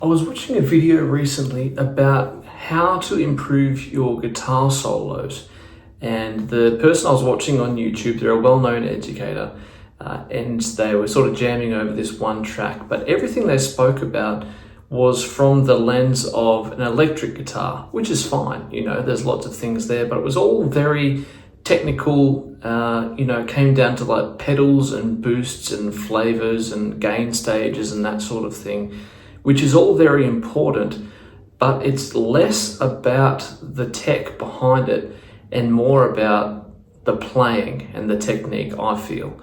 I was watching a video recently about how to improve your guitar solos, and the person I was watching on YouTube, they're a well-known educator, and they were sort of jamming over this one track, but everything they spoke about was from the lens of an electric guitar, which is fine, there's lots of things there, but it was all very technical, came down to like pedals and boosts and flavors and gain stages and that sort of thing, which is all very important, but it's less about the tech behind it and more about the playing and the technique, I feel.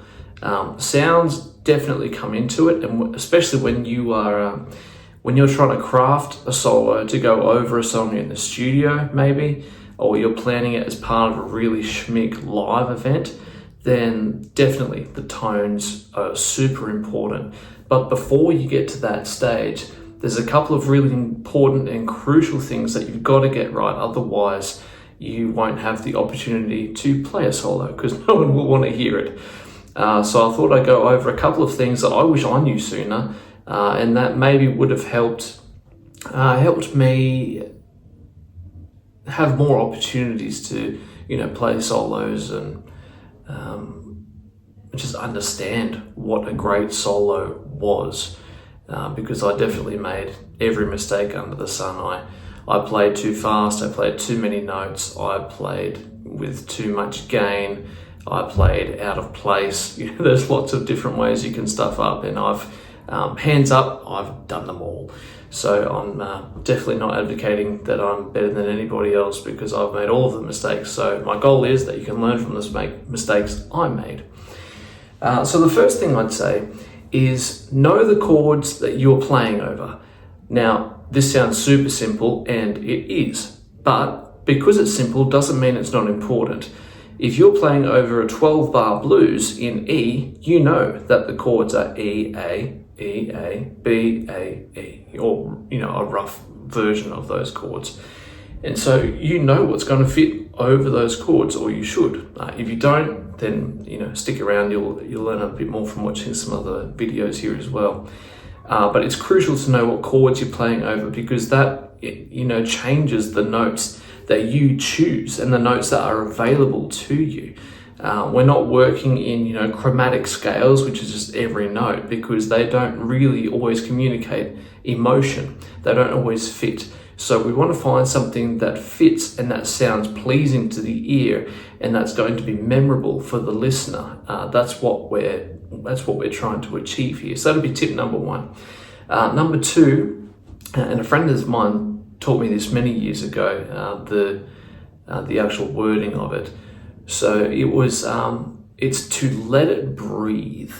Sounds definitely come into it, and especially when you're trying to craft a solo to go over a song in the studio maybe, or you're planning it as part of a really schmick live event, then definitely the tones are super important. But before you get to that stage, there's a couple of really important and crucial things that you've got to get right. Otherwise, you won't have the opportunity to play a solo because no one will want to hear it. So I thought I'd go over a couple of things that I wish I knew sooner, and that maybe would have helped me have more opportunities to, play solos and just understand what a great solo was, because I definitely made every mistake under the sun. I played too fast, I played too many notes, I played with too much gain, I played out of place. There's lots of different ways you can stuff up, and hands up, I've done them all. So I'm definitely not advocating that I'm better than anybody else, because I've made all of the mistakes. So my goal is that you can learn from the mistakes I made. So the first thing I'd say is know the chords that you're playing over. Now, this sounds super simple, and it is, but because it's simple doesn't mean it's not important. If you're playing over a 12-bar blues in E, you know that the chords are E, A, E, A, B, A, E, or, a rough version of those chords. And so you know what's going to fit over those chords, or you should. If you don't, then, stick around, you'll learn a bit more from watching some other videos here as well. But it's crucial to know what chords you're playing over, because that, changes the notes that you choose and the notes that are available to you. We're not working in, chromatic scales, which is just every note, because they don't really always communicate emotion. They don't always fit. So we want to find something that fits and that sounds pleasing to the ear, and that's going to be memorable for the listener. That's what we're trying to achieve here. So that'll be tip number one. Number two, and a friend of mine taught me this many years ago, the actual wording of it. So it was, it's to let it breathe.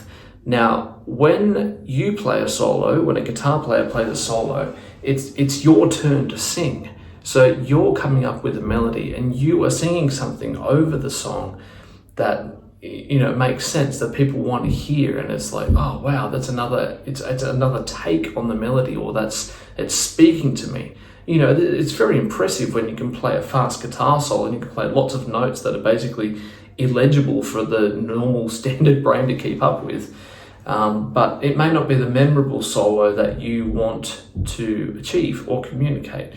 Now, when you play a solo, when a guitar player plays a solo, it's your turn to sing. So you're coming up with a melody and you are singing something over the song that, makes sense, that people want to hear. And it's like, oh, wow, it's another take on the melody, or it's speaking to me. It's very impressive when you can play a fast guitar solo and you can play lots of notes that are basically illegible for the normal standard brain to keep up with. But it may not be the memorable solo that you want to achieve or communicate.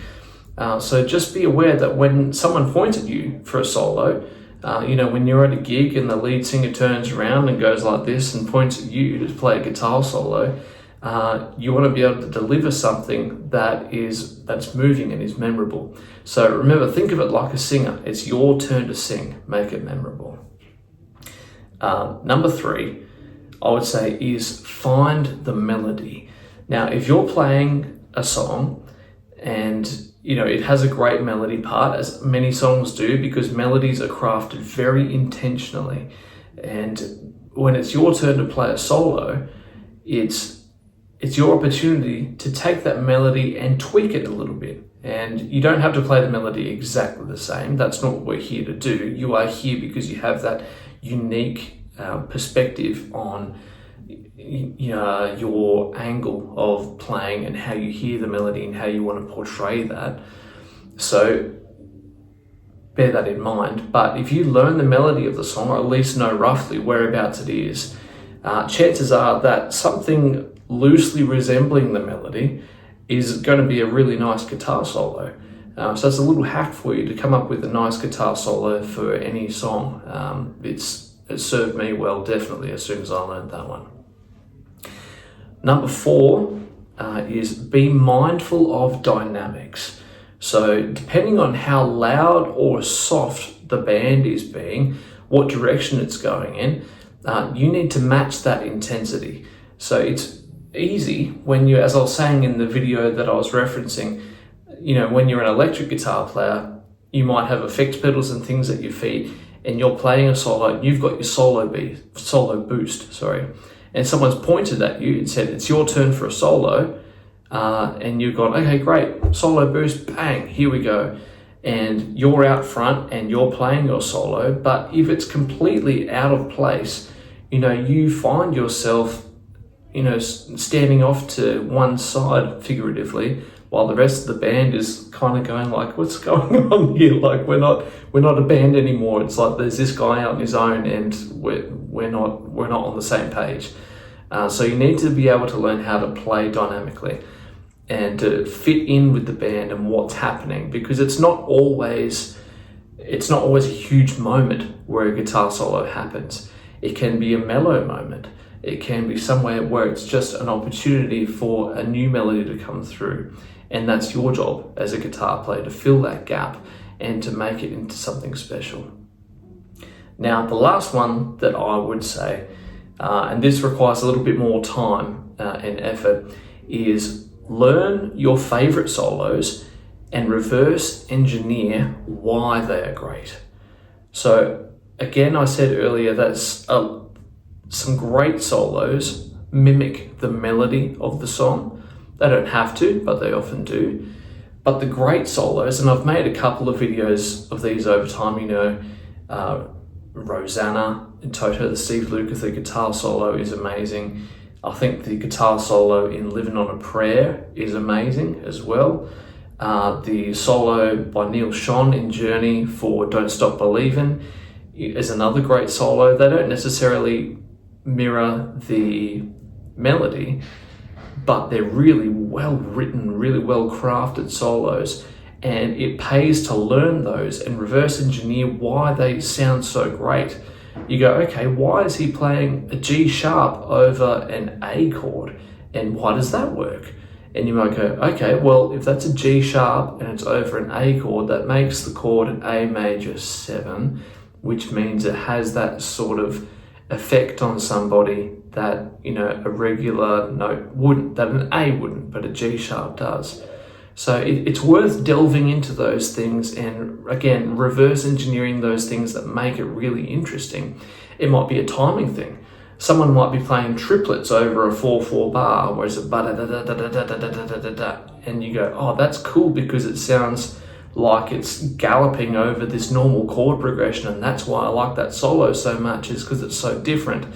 So just be aware that when someone points at you for a solo, when you're at a gig and the lead singer turns around and goes like this and points at you to play a guitar solo, you want to be able to deliver something that's moving and is memorable. So remember, think of it like a singer. It's your turn to sing. Make it memorable. Number three, I would say, is find the melody. Now, if you're playing a song and it has a great melody part, as many songs do, because melodies are crafted very intentionally. And when it's your turn to play a solo, it's your opportunity to take that melody and tweak it a little bit. And you don't have to play the melody exactly the same. That's not what we're here to do. You are here because you have that unique perspective on your angle of playing and how you hear the melody and how you want to portray that. So bear that in mind. But if you learn the melody of the song, or at least know roughly whereabouts it is, chances are that something loosely resembling the melody is going to be a really nice guitar solo. So it's a little hack for you to come up with a nice guitar solo for any song. It served me well, definitely, as soon as I learned that one. Number 4 is be mindful of dynamics. So depending on how loud or soft the band is being, what direction it's going in, you need to match that intensity. So it's easy when you, as I was saying in the video that I was referencing, when you're an electric guitar player, you might have effect pedals and things at your feet, and you're playing a solo, you've got your solo boost, and someone's pointed at you and said, it's your turn for a solo, and you've gone, okay, great, solo boost, bang, here we go. And you're out front and you're playing your solo, but if it's completely out of place, you find yourself, standing off to one side figuratively, while the rest of the band is kind of going like, what's going on here? Like, we're not a band anymore. It's like there's this guy out on his own and we're not on the same page. So you need to be able to learn how to play dynamically and to fit in with the band and what's happening, because it's not always a huge moment where a guitar solo happens. It can be a mellow moment. It can be somewhere where it's just an opportunity for a new melody to come through. And that's your job as a guitar player, to fill that gap and to make it into something special. Now, the last one that I would say, and this requires a little bit more time and effort, is learn your favorite solos and reverse engineer why they are great. So again, I said earlier that some great solos mimic the melody of the song. They don't have to, but they often do. But the great solos, and I've made a couple of videos of these over time, Rosanna in Toto, the Steve Lukather guitar solo is amazing. I think the guitar solo in Living on a Prayer is amazing as well. The solo by Neil Schon in Journey for Don't Stop Believin' is another great solo. They don't necessarily mirror the melody, but they're really well written, really well crafted solos, and it pays to learn those and reverse engineer why they sound so great. You go, okay, why is he playing a G sharp over an A chord, and why does that work? And you might go, okay, well, if that's a G sharp and it's over an A chord, that makes the chord an A major 7, which means it has that sort of effect on somebody that a regular note wouldn't, that an A wouldn't, but a G sharp does. So it's worth delving into those things and, again, reverse engineering those things that make it really interesting. It might be a timing thing. Someone might be playing triplets over a 4/4 bar, where it's a ba-da-da-da-da-da-da-da-da-da-da, and you go, oh, that's cool because it sounds like it's galloping over this normal chord progression, and that's why I like that solo so much, is because it's so different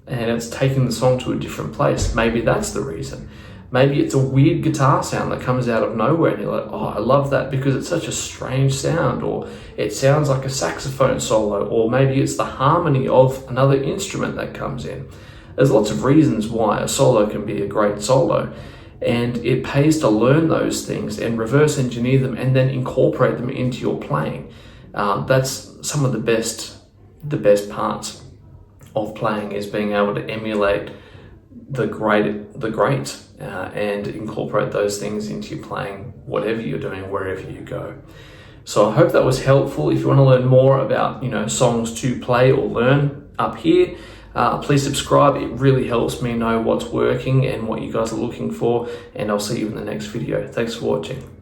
and it's taking the song to a different place. Maybe that's the reason. Maybe it's a weird guitar sound that comes out of nowhere and you're like, oh, I love that because it's such a strange sound, or it sounds like a saxophone solo, or maybe it's the harmony of another instrument that comes in. There's lots of reasons why a solo can be a great solo, and it pays to learn those things and reverse engineer them and then incorporate them into your playing. That's some of the best parts of playing, is being able to emulate the great and incorporate those things into your playing, whatever you're doing, wherever you go. So I hope that was helpful. If you want to learn more about songs to play or learn up here, please subscribe. It really helps me know what's working and what you guys are looking for, and I'll see you in the next video. Thanks for watching.